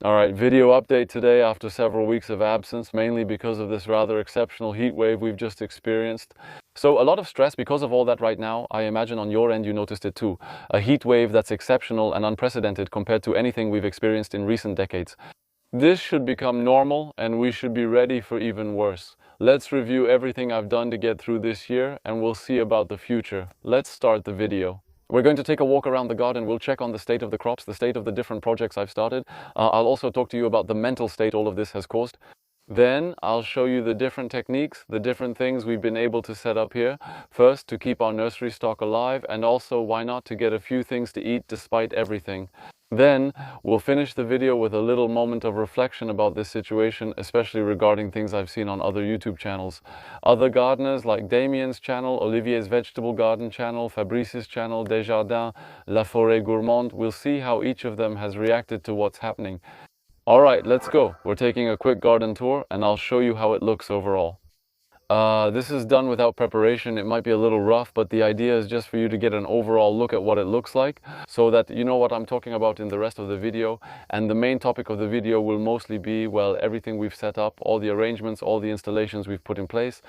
Alright, video update today after several weeks of absence, mainly because of this rather exceptional heat wave we've just experienced. So a lot of stress because of all that right now. I imagine on your end you noticed it too. A heat wave that's exceptional and unprecedented compared to anything we've experienced in recent decades. This should become normal and we should be ready for even worse. Let's review everything I've done to get through this year and we'll see about the future. Let's start the video. We're going to take a walk around the garden. We'll check on the state of the crops, the state of the different projects I've started. I'll also talk to you about the mental state all of this has caused. Then I'll show you the different techniques, the different things we've been able to set up here. First, to keep our nursery stock alive, and also, why not, to get a few things to eat despite everything. Then we'll finish the video with a little moment of reflection about this situation, especially regarding things I've seen on other YouTube channels. Other gardeners like Damien's channel, Olivier's vegetable garden channel, Fabrice's channel, Desjardins, La Forêt Gourmande. We'll see how each of them has reacted to what's happening. Alright, let's go. We're taking a quick garden tour and I'll show you how it looks overall. This is done without preparation. It might be a little rough, but the idea is just for you to get an overall look at what it looks like so that you know what I'm talking about in the rest of the video. And the main topic of the video will mostly be, well, everything we've set up, all the arrangements, all the installations we've put in place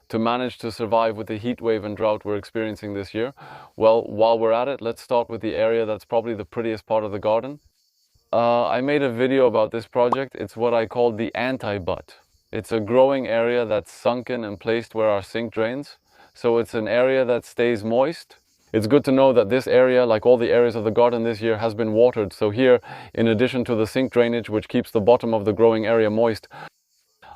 to manage to survive with the heat wave and drought we're experiencing this year. Well, while we're at it, let's start with the area that's probably the prettiest part of the garden. I made a video about this project. It's what I call the anti-butt. It's a growing area that's sunken and placed where our sink drains. So it's an area that stays moist. It's good to know that this area, like all the areas of the garden this year, has been watered. So here, in addition to the sink drainage, which keeps the bottom of the growing area moist,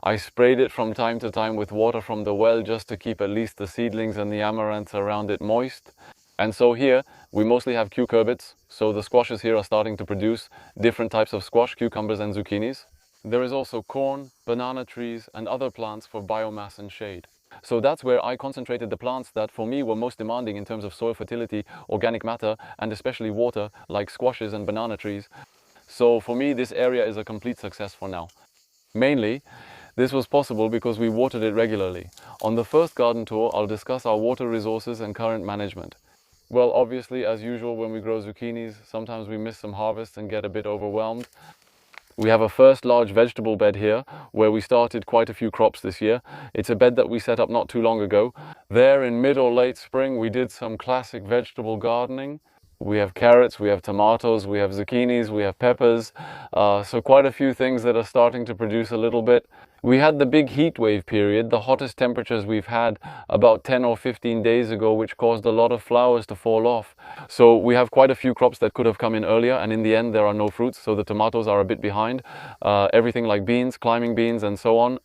I sprayed it from time to time with water from the well just to keep at least the seedlings and the amaranths around it moist. And so here, we mostly have cucurbits. So the squashes here are starting to produce different types of squash, cucumbers and zucchinis. There is also corn, banana trees and other plants for biomass and shade. So that's where I concentrated the plants that for me were most demanding in terms of soil fertility, organic matter and especially water, like squashes and banana trees. So for me this area is a complete success for now. Mainly, this was possible because we watered it regularly. On the first garden tour I'll discuss our water resources and current management. Well, obviously, as usual when we grow zucchinis, sometimes we miss some harvests and get a bit overwhelmed. We have a first large vegetable bed here where we started quite a few crops this year. It's a bed that we set up not too long ago. There in mid or late spring we did some classic vegetable gardening. We have carrots, we have tomatoes, we have zucchinis, we have peppers. So quite a few things that are starting to produce a little bit. We had the big heat wave period, the hottest temperatures we've had about 10 or 15 days ago, which caused a lot of flowers to fall off. So we have quite a few crops that could have come in earlier, and in the end there are no fruits, so the tomatoes are a bit behind. Everything like beans, climbing beans and so on.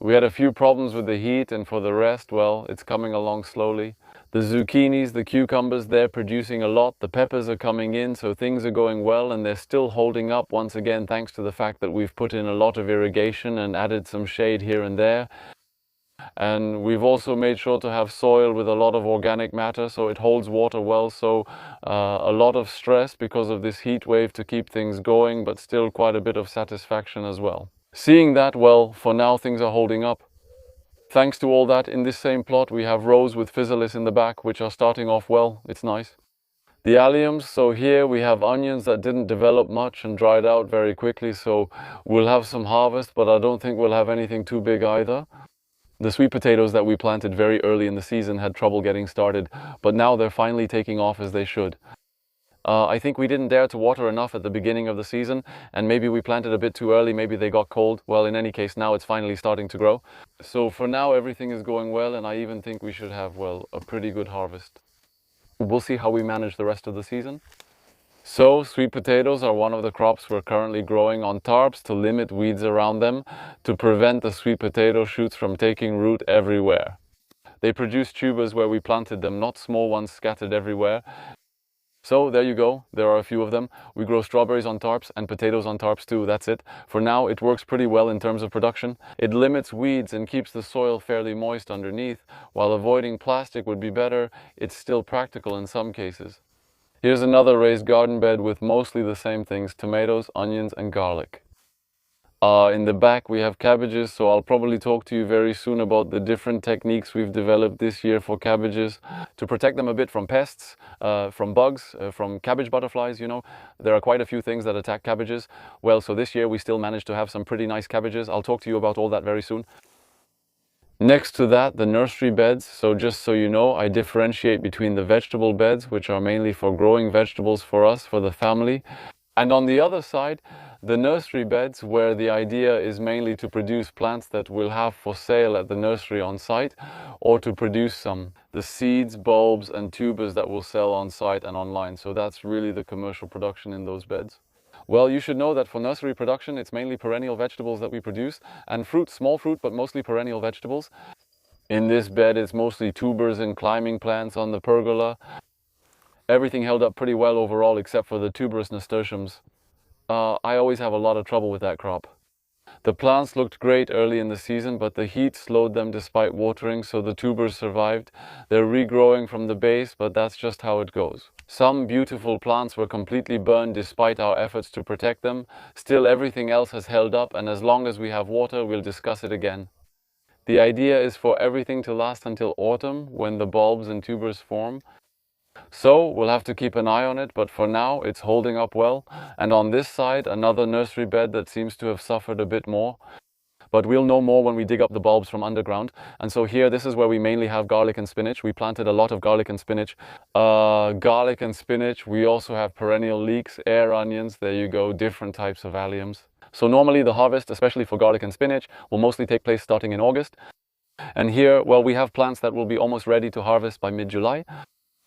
We had a few problems with the heat, and for the rest, well, it's coming along slowly. The zucchinis, the cucumbers, they're producing a lot. The peppers are coming in, so things are going well and they're still holding up once again thanks to the fact that we've put in a lot of irrigation and added some shade here and there. And we've also made sure to have soil with a lot of organic matter so it holds water well. So a lot of stress because of this heat wave to keep things going, but still quite a bit of satisfaction as well. Seeing that, well, for now things are holding up. Thanks to all that, in this same plot we have rows with physalis in the back, which are starting off well. It's nice. The alliums, so here we have onions that didn't develop much and dried out very quickly, so we'll have some harvest, but I don't think we'll have anything too big either. The sweet potatoes that we planted very early in the season had trouble getting started, but now they're finally taking off as they should. I think we didn't dare to water enough at the beginning of the season, and maybe we planted a bit too early, maybe they got cold. Well, in any case, now it's finally starting to grow. So for now, everything is going well, and I even think we should have, well, a pretty good harvest. We'll see how we manage the rest of the season. So, sweet potatoes are one of the crops we're currently growing on tarps to limit weeds around them, to prevent the sweet potato shoots from taking root everywhere. They produce tubers where we planted them, not small ones scattered everywhere. So there you go, there are a few of them. We grow strawberries on tarps and potatoes on tarps too, that's it. For now it works pretty well in terms of production. It limits weeds and keeps the soil fairly moist underneath. While avoiding plastic would be better, it's still practical in some cases. Here's another raised garden bed with mostly the same things: tomatoes, onions and garlic. In the back we have cabbages, so I'll probably talk to you very soon about the different techniques we've developed this year for cabbages to protect them a bit from pests, from bugs, from cabbage butterflies, you know. There are quite a few things that attack cabbages. Well, so this year we still managed to have some pretty nice cabbages. I'll talk to you about all that very soon. Next to that, the nursery beds. So just so you know, I differentiate between the vegetable beds, which are mainly for growing vegetables for us, for the family. And on the other side, the nursery beds, where the idea is mainly to produce plants that we'll have for sale at the nursery on site, or to produce the seeds, bulbs and tubers that we'll sell on site and online. So that's really the commercial production in those beds. Well, you should know that for nursery production, it's mainly perennial vegetables that we produce, and fruit, small fruit, but mostly perennial vegetables. In this bed, it's mostly tubers and climbing plants on the pergola. Everything held up pretty well overall, except for the tuberous nasturtiums. I always have a lot of trouble with that crop. The plants looked great early in the season, but the heat slowed them despite watering, so the tubers survived. They're regrowing from the base, but that's just how it goes. Some beautiful plants were completely burned despite our efforts to protect them. Still, everything else has held up, and as long as we have water, we'll discuss it again. The idea is for everything to last until autumn, when the bulbs and tubers form. So we'll have to keep an eye on it, but for now it's holding up well. And on this side, another nursery bed that seems to have suffered a bit more. But we'll know more when we dig up the bulbs from underground. And so here, this is where we mainly have garlic and spinach. We planted a lot of garlic and spinach. Garlic and spinach. We also have perennial leeks, air onions. There you go, different types of alliums. So normally the harvest, especially for garlic and spinach, will mostly take place starting in August. And here, well, we have plants that will be almost ready to harvest by mid-July.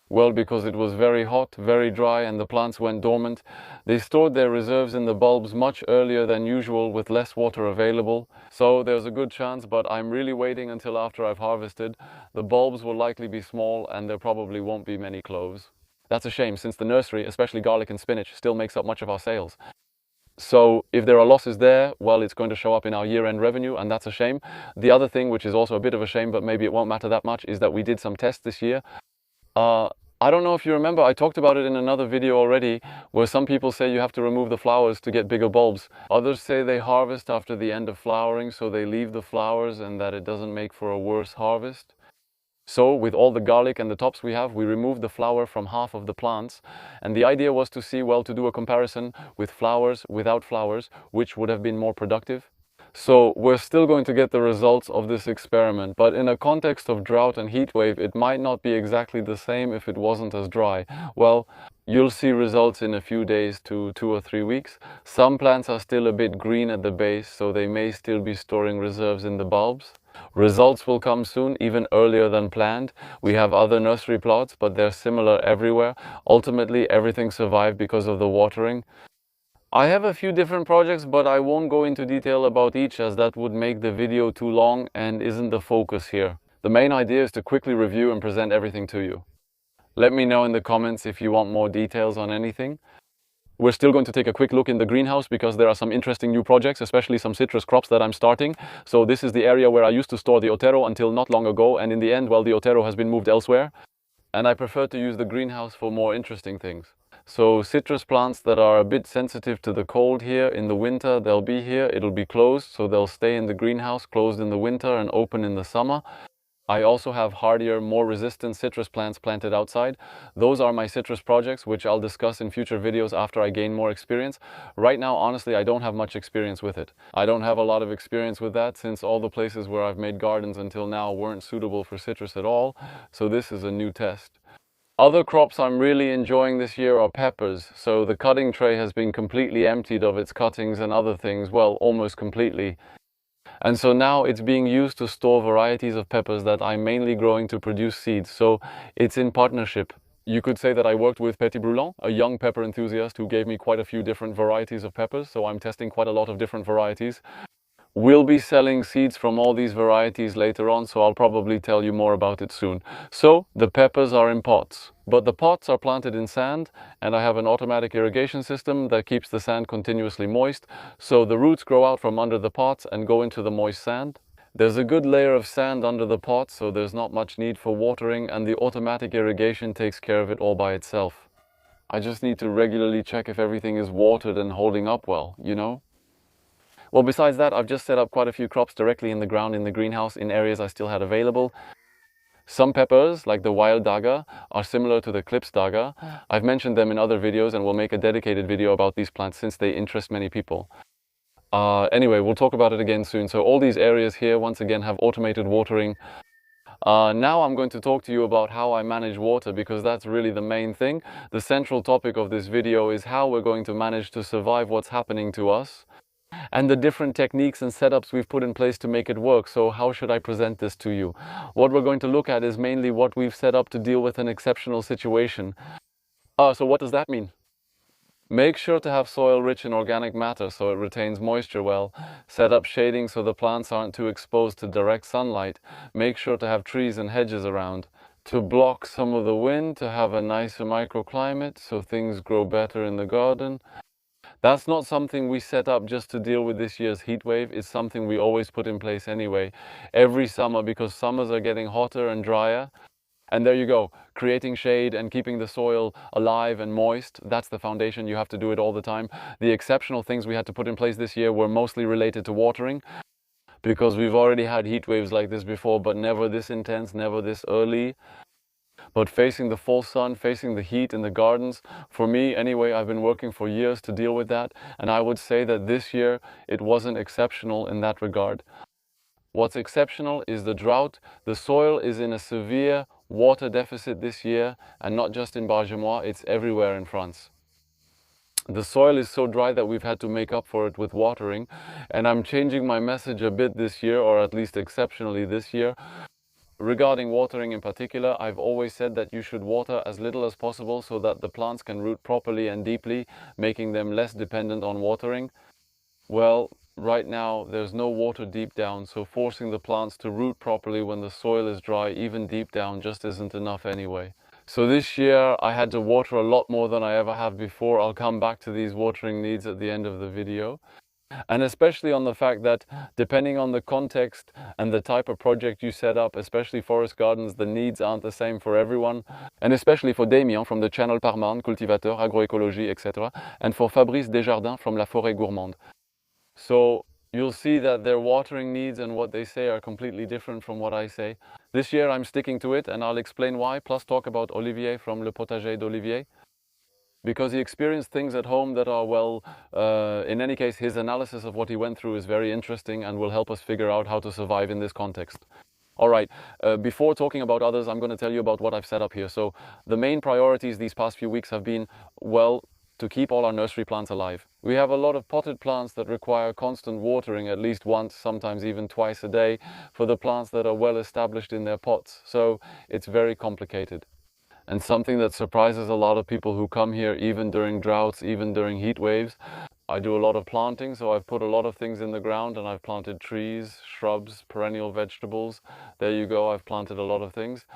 Well, because it was very hot, very dry, and the plants went dormant, they stored their reserves in the bulbs much earlier than usual with less water available. So there's a good chance, but I'm really waiting until after I've harvested. The bulbs will likely be small and there probably won't be many cloves. That's a shame, since the nursery, especially garlic and spinach, still makes up much of our sales. So if there are losses there, well, it's going to show up in our year-end revenue, and that's a shame. The other thing, which is also a bit of a shame, but maybe it won't matter that much, is that we did some tests this year. I don't know if you remember, I talked about it in another video already, where some people say you have to remove the flowers to get bigger bulbs. Others say they harvest after the end of flowering, so they leave the flowers and that it doesn't make for a worse harvest. So with all the garlic and the tops we have, we removed the flower from half of the plants. And the idea was to see, well, to do a comparison with flowers, without flowers, which would have been more productive. So we're still going to get the results of this experiment, but in a context of drought and heat wave, it might not be exactly the same if it wasn't as dry. Well, you'll see results in a few days to 2 or 3 weeks. Some plants are still a bit green at the base, so they may still be storing reserves in the bulbs. Results will come soon, even earlier than planned. We have other nursery plots, but they're similar everywhere. Ultimately, everything survived because of the watering. I have a few different projects, but I won't go into detail about each, as that would make the video too long and isn't the focus here. The main idea is to quickly review and present everything to you. Let me know in the comments if you want more details on anything. We're still going to take a quick look in the greenhouse because there are some interesting new projects, especially some citrus crops that I'm starting. So this is the area where I used to store the Otero until not long ago, and in the end, well, the Otero has been moved elsewhere. And I prefer to use the greenhouse for more interesting things. So citrus plants that are a bit sensitive to the cold here in the winter, they'll be here. It'll be closed, so they'll stay in the greenhouse, closed in the winter and open in the summer. I also have hardier, more resistant citrus plants planted outside. Those are my citrus projects, which I'll discuss in future videos after I gain more experience. Right now, honestly, I don't have much experience with it. I don't have a lot of experience with that, since all the places where I've made gardens until now weren't suitable for citrus at all. So this is a new test. Other crops I'm really enjoying this year are peppers. So the cutting tray has been completely emptied of its cuttings and other things, well, almost completely. And so now it's being used to store varieties of peppers that I'm mainly growing to produce seeds. So it's in partnership. You could say that I worked with Petit Brûlant, a young pepper enthusiast who gave me quite a few different varieties of peppers. So I'm testing quite a lot of different varieties. We'll be selling seeds from all these varieties later on, so I'll probably tell you more about it soon. So the peppers are in pots, but the pots are planted in sand, and I have an automatic irrigation system that keeps the sand continuously moist, so the roots grow out from under the pots and go into the moist sand. There's a good layer of sand under the pot, so there's not much need for watering, and the automatic irrigation takes care of it all by itself. I just need to regularly check if everything is watered and holding up well, you know? Well, besides that, I've just set up quite a few crops directly in the ground in the greenhouse in areas I still had available. Some peppers, like the wild daga, are similar to the clips daga. I've mentioned them in other videos and will make a dedicated video about these plants since they interest many people. Anyway, we'll talk about it again soon. So all these areas here, once again, have automated watering. Now I'm going to talk to you about how I manage water, because that's really the main thing. The central topic of this video is how we're going to manage to survive what's happening to us, and the different techniques and setups we've put in place to make it work. So how should I present this to you? What we're going to look at is mainly what we've set up to deal with an exceptional situation. So what does that mean? Make sure to have soil rich in organic matter so it retains moisture well. Set up shading so the plants aren't too exposed to direct sunlight. Make sure to have trees and hedges around to block some of the wind, to have a nicer microclimate so things grow better in the garden. That's not something we set up just to deal with this year's heat wave. It's something we always put in place anyway, every summer, because summers are getting hotter and drier. And there you go, creating shade and keeping the soil alive and moist. That's the foundation. You have to do it all the time. The exceptional things we had to put in place this year were mostly related to watering, because we've already had heat waves like this before, but never this intense, never this early. But facing the full sun, facing the heat in the gardens, for me anyway, I've been working for years to deal with that. And I would say that this year it wasn't exceptional in that regard. What's exceptional is the drought. The soil is in a severe water deficit this year, and not just in Bargemois, it's everywhere in France. The soil is so dry that we've had to make up for it with watering, and I'm changing my message a bit this year, or at least exceptionally this year. Regarding watering in particular, I've always said that you should water as little as possible so that the plants can root properly and deeply, making them less dependent on watering. Well, right now there's no water deep down, so forcing the plants to root properly when the soil is dry, even deep down, just isn't enough anyway. So this year I had to water a lot more than I ever have before. I'll come back to these watering needs at the end of the video. And especially on the fact that depending on the context and the type of project you set up, especially forest gardens, the needs aren't the same for everyone. And especially for Damien from the channel Parmarne, cultivateur, agroécologie, etc. And for Fabrice Desjardins from La Forêt Gourmande. So you'll see that their watering needs and what they say are completely different from what I say. This year I'm sticking to it, and I'll explain why, plus talk about Olivier from Le Potager d'Olivier, because he experienced things at home that are, well, in any case, his analysis of what he went through is very interesting and will help us figure out how to survive in this context. All right, before talking about others, I'm going to tell you about what I've set up here. So the main priorities these past few weeks have been, well, to keep all our nursery plants alive. We have a lot of potted plants that require constant watering at least once, sometimes even twice a day, for the plants that are well established in their pots. So it's very complicated. And something that surprises a lot of people who come here, even during droughts, even during heat waves, I do a lot of planting, so I've put a lot of things in the ground, and I've planted trees, shrubs, perennial vegetables. There you go, I've planted a lot of things.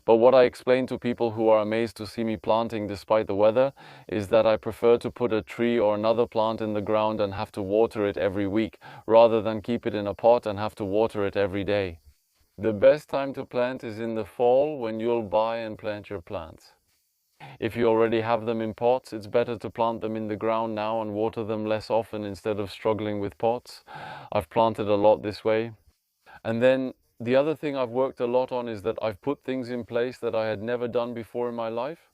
But what I explain to people who are amazed to see me planting despite the weather is that I prefer to put a tree or another plant in the ground and have to water it every week, rather than keep it in a pot and have to water it every day. The best time to plant is in the fall, when you'll buy and plant your plants. If you already have them in pots, it's better to plant them in the ground now and water them less often instead of struggling with pots. I've planted a lot this way. And then the other thing I've worked a lot on is that I've put things in place that I had never done before in my life.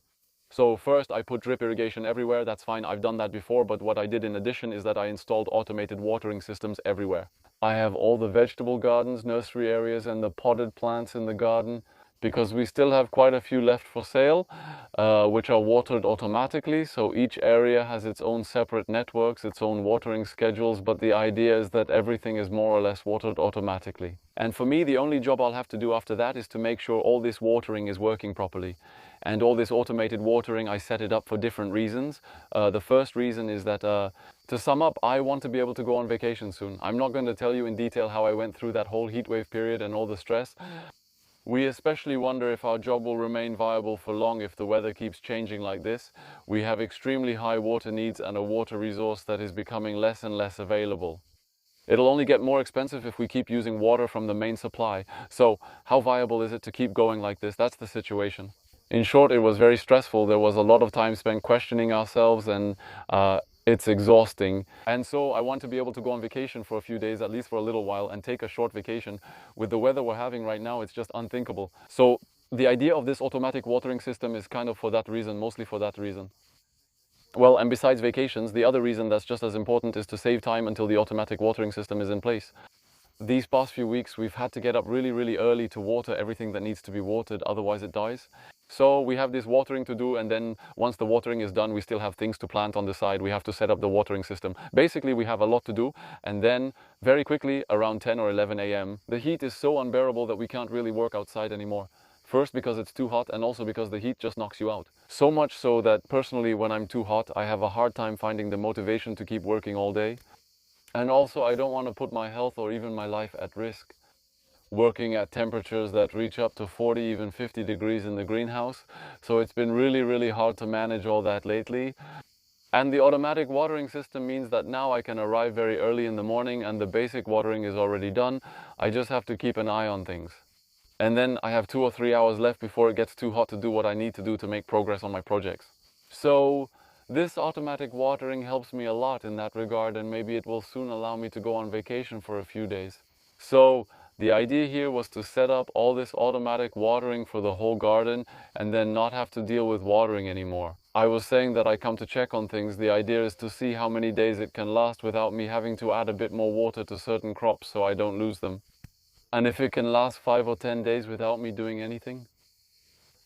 So first I put drip irrigation everywhere. That's fine, I've done that before, but what I did in addition is that I installed automated watering systems everywhere. I have all the vegetable gardens, nursery areas, and the potted plants in the garden, because we still have quite a few left for sale, which are watered automatically. So each area has its own separate networks, its own watering schedules, but the idea is that everything is more or less watered automatically. And for me, the only job I'll have to do after that is to make sure all this watering is working properly. And all this automated watering, I set it up for different reasons. The first reason is that, to sum up, I want to be able to go on vacation soon. I'm not going to tell you in detail how I went through that whole heatwave period and all the stress. We especially wonder if our job will remain viable for long if the weather keeps changing like this. We have extremely high water needs and a water resource that is becoming less and less available. It'll only get more expensive if we keep using water from the main supply. So how viable is it to keep going like this? That's the situation. In short, it was very stressful. There was a lot of time spent questioning ourselves and It's exhausting. And so I want to be able to go on vacation for a few days, at least for a little while, and take a short vacation. With the weather we're having right now, it's just unthinkable. So the idea of this automatic watering system is kind of for that reason, mostly for that reason. Well, and besides vacations, the other reason that's just as important is to save time until the automatic watering system is in place. These past few weeks, we've had to get up really, really early to water everything that needs to be watered, otherwise it dies. So we have this watering to do, and then once the watering is done, we still have things to plant on the side. We have to set up the watering system. Basically, we have a lot to do, and then very quickly, around 10 or 11 a.m., the heat is so unbearable that we can't really work outside anymore. First, because it's too hot, and also because the heat just knocks you out. So much so that personally, when I'm too hot, I have a hard time finding the motivation to keep working all day. And also, I don't want to put my health or even my life at risk, working at temperatures that reach up to 40, even 50 degrees in the greenhouse. So it's been really, really hard to manage all that lately. And the automatic watering system means that now I can arrive very early in the morning and the basic watering is already done. I just have to keep an eye on things. And then I have 2 or 3 hours left before it gets too hot to do what I need to do to make progress on my projects. So this automatic watering helps me a lot in that regard, and maybe it will soon allow me to go on vacation for a few days. So the idea here was to set up all this automatic watering for the whole garden and then not have to deal with watering anymore. I was saying that I come to check on things. The idea is to see how many days it can last without me having to add a bit more water to certain crops so I don't lose them. And if it can last 5 or 10 days without me doing anything,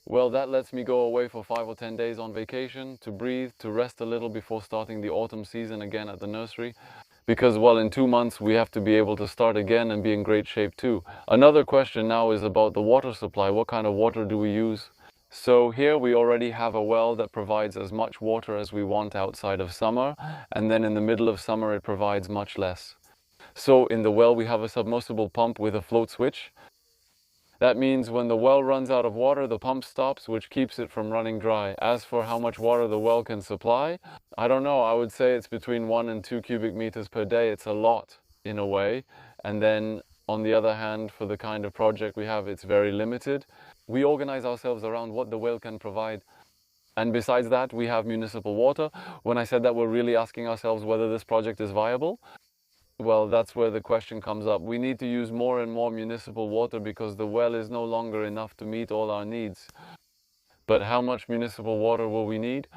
well, that lets me go away for 5 or 10 days on vacation, to breathe, to rest a little before starting the autumn season again at the nursery. Because, well, in 2 months we have to be able to start again and be in great shape too. Another question now is about the water supply. What kind of water do we use? So here we already have a well that provides as much water as we want outside of summer, and then in the middle of summer it provides much less. So in the well we have a submersible pump with a float switch. That means when the well runs out of water, the pump stops, which keeps it from running dry. As for how much water the well can supply, I don't know. I would say it's between 1 and 2 cubic meters per day. It's a lot in a way. And then on the other hand, for the kind of project we have, it's very limited. We organize ourselves around what the well can provide. And besides that, we have municipal water. When I said that, we're really asking ourselves whether this project is viable. Well, that's where the question comes up. We need to use more and more municipal water because the well is no longer enough to meet all our needs. But how much municipal water will we need?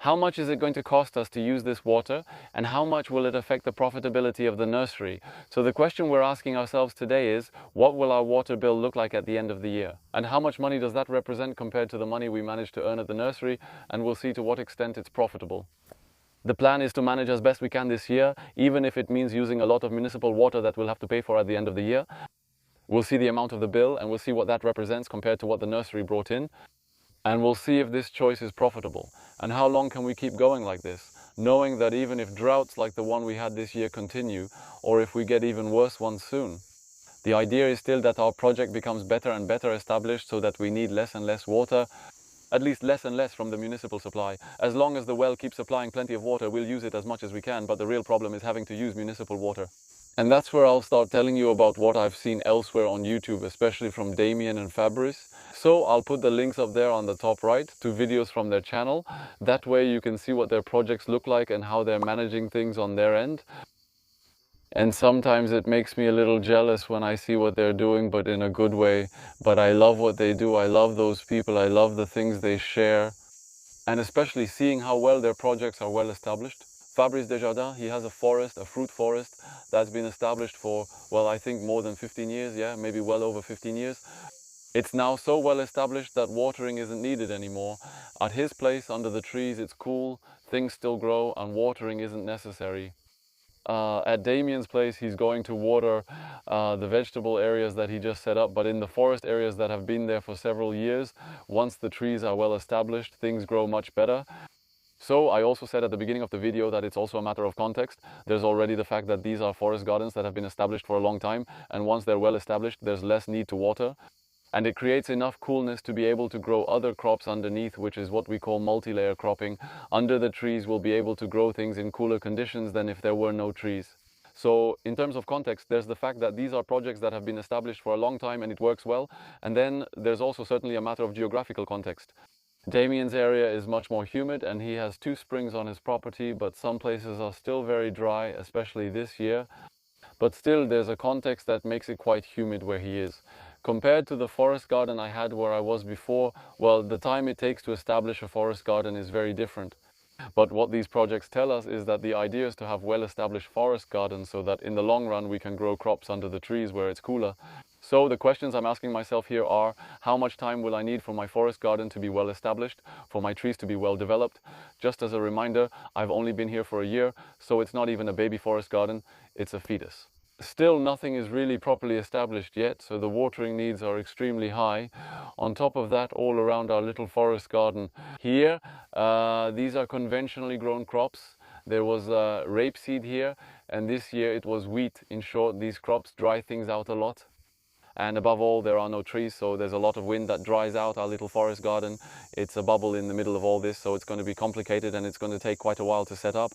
How much is it going to cost us to use this water? And how much will it affect the profitability of the nursery? So the question we're asking ourselves today is, what will our water bill look like at the end of the year? And how much money does that represent compared to the money we managed to earn at the nursery? And we'll see to what extent it's profitable. The plan is to manage as best we can this year, even if it means using a lot of municipal water that we'll have to pay for at the end of the year. We'll see the amount of the bill and we'll see what that represents compared to what the nursery brought in. And we'll see if this choice is profitable. And how long can we keep going like this, knowing that even if droughts like the one we had this year continue, or if we get even worse ones soon, the idea is still that our project becomes better and better established so that we need less and less water, at least less and less from the municipal supply. As long as the well keeps supplying plenty of water, we'll use it as much as we can, but the real problem is having to use municipal water. And that's where I'll start telling you about what I've seen elsewhere on YouTube, especially from Damien and Fabrice. So I'll put the links up there on the top right to videos from their channel. That way you can see what their projects look like and how they're managing things on their end. And sometimes it makes me a little jealous when I see what they're doing, but in a good way. But I love what they do. I love those people. I love the things they share. And especially seeing how well their projects are well established. Fabrice Desjardins, he has a forest, a fruit forest, that's been established for, well, I think more than 15 years, yeah, maybe well over 15 years. It's now so well established that watering isn't needed anymore. At his place, under the trees, it's cool, things still grow, and watering isn't necessary. At Damien's place, he's going to water the vegetable areas that he just set up, but in the forest areas that have been there for several years, once the trees are well established, things grow much better. So I also said at the beginning of the video that it's also a matter of context. There's already the fact that these are forest gardens that have been established for a long time, and once they're well established, there's less need to water. And it creates enough coolness to be able to grow other crops underneath, which is what we call multi-layer cropping. Under the trees, we'll be able to grow things in cooler conditions than if there were no trees. So in terms of context, there's the fact that these are projects that have been established for a long time and it works well. And then there's also certainly a matter of geographical context. Damien's area is much more humid and he has 2 springs on his property, but some places are still very dry, especially this year. But still, there's a context that makes it quite humid where he is. Compared to the forest garden I had where I was before, well, the time it takes to establish a forest garden is very different. But what these projects tell us is that the idea is to have well-established forest gardens so that in the long run we can grow crops under the trees where it's cooler. So the questions I'm asking myself here are, how much time will I need for my forest garden to be well established, for my trees to be well developed? Just as a reminder, I've only been here for a year, so it's not even a baby forest garden, it's a fetus. Still, nothing is really properly established yet, so the watering needs are extremely high. On top of that, all around our little forest garden here, these are conventionally grown crops. There was rapeseed here, and this year it was wheat. In short, these crops dry things out a lot. And above all, there are no trees, so there's a lot of wind that dries out our little forest garden. It's a bubble in the middle of all this, so it's going to be complicated and it's going to take quite a while to set up.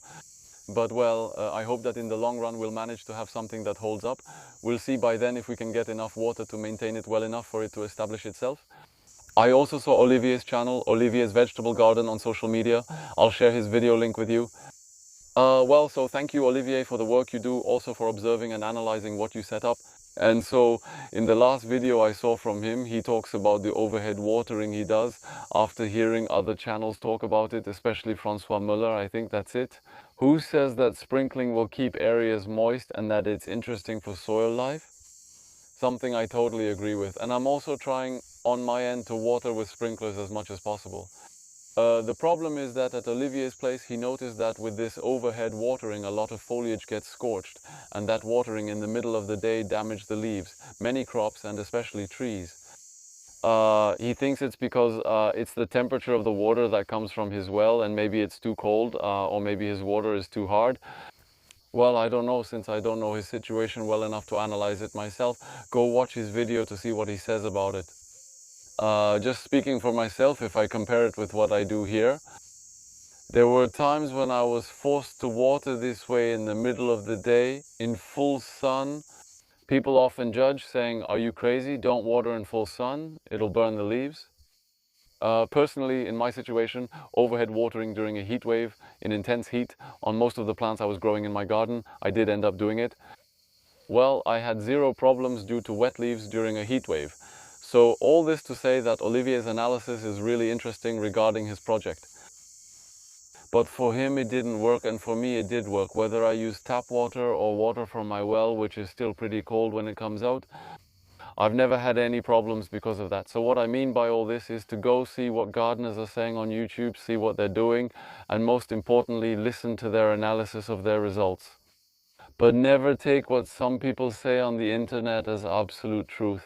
But well, I hope that in the long run we'll manage to have something that holds up. We'll see by then if we can get enough water to maintain it well enough for it to establish itself. I also saw Olivier's channel, Olivier's Vegetable Garden, on social media. I'll share his video link with you. Well, so thank you, Olivier, for the work you do, also for observing and analyzing what you set up. And so in the last video I saw from him, he talks about the overhead watering he does after hearing other channels talk about it, especially Francois Muller, I think that's it. Who says that sprinkling will keep areas moist and that it's interesting for soil life? Something I totally agree with. And I'm also trying on my end to water with sprinklers as much as possible. The problem is that at Olivier's place he noticed that with this overhead watering a lot of foliage gets scorched, and that watering in the middle of the day damaged the leaves, many crops and especially trees. He thinks it's because it's the temperature of the water that comes from his well, and maybe it's too cold or maybe his water is too hard. Well, I don't know, since I don't know his situation well enough to analyze it myself. Go watch his video to see what he says about it. Just speaking for myself, if I compare it with what I do here, there were times when I was forced to water this way in the middle of the day, in full sun. People often judge, saying, "Are you crazy? Don't water in full sun, it'll burn the leaves." Personally, in my situation, overhead watering during a heat wave, in intense heat, on most of the plants I was growing in my garden, I did end up doing it. Well, I had zero problems due to wet leaves during a heat wave. So all this to say that Olivier's analysis is really interesting regarding his project. But for him it didn't work, and for me it did work. Whether I use tap water or water from my well, which is still pretty cold when it comes out, I've never had any problems because of that. So what I mean by all this is to go see what gardeners are saying on YouTube, see what they're doing, and most importantly, listen to their analysis of their results. But never take what some people say on the internet as absolute truth.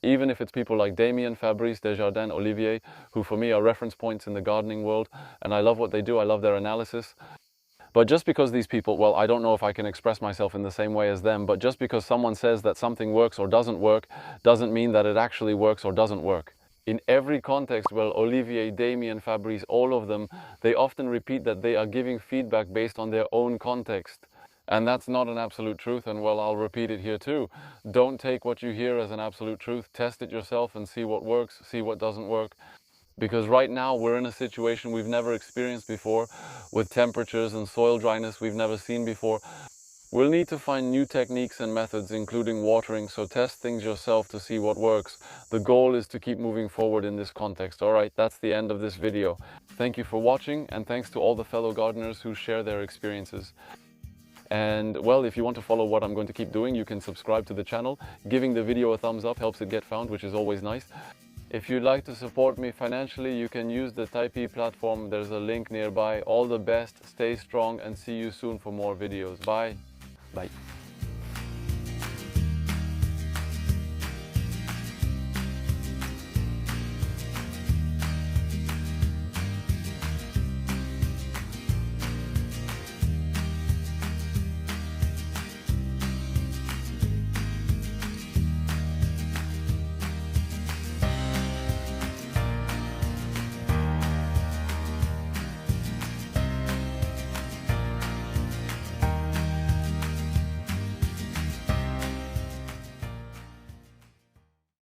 Even if it's people like Damien, Fabrice, Desjardins, Olivier, who for me are reference points in the gardening world, and I love what they do, I love their analysis. But just because these people, well, I don't know if I can express myself in the same way as them, but just because someone says that something works or doesn't work, doesn't mean that it actually works or doesn't work. In every context, well, Olivier, Damien, Fabrice, all of them, they often repeat that they are giving feedback based on their own context. And that's not an absolute truth, and well, I'll repeat it here too. Don't take what you hear as an absolute truth. Test it yourself and see what works, see what doesn't work. Because right now we're in a situation we've never experienced before, with temperatures and soil dryness we've never seen before. We'll need to find new techniques and methods, including watering, so test things yourself to see what works. The goal is to keep moving forward in this context. Alright, that's the end of this video. Thank you for watching, and thanks to all the fellow gardeners who share their experiences. And well, if you want to follow what I'm going to keep doing, you can subscribe to the channel. Giving the video a thumbs up helps it get found, which is always nice. If you'd like to support me financially, you can use the Typee platform. There's a link nearby. All the best, stay strong, and see you soon for more videos. Bye. Bye.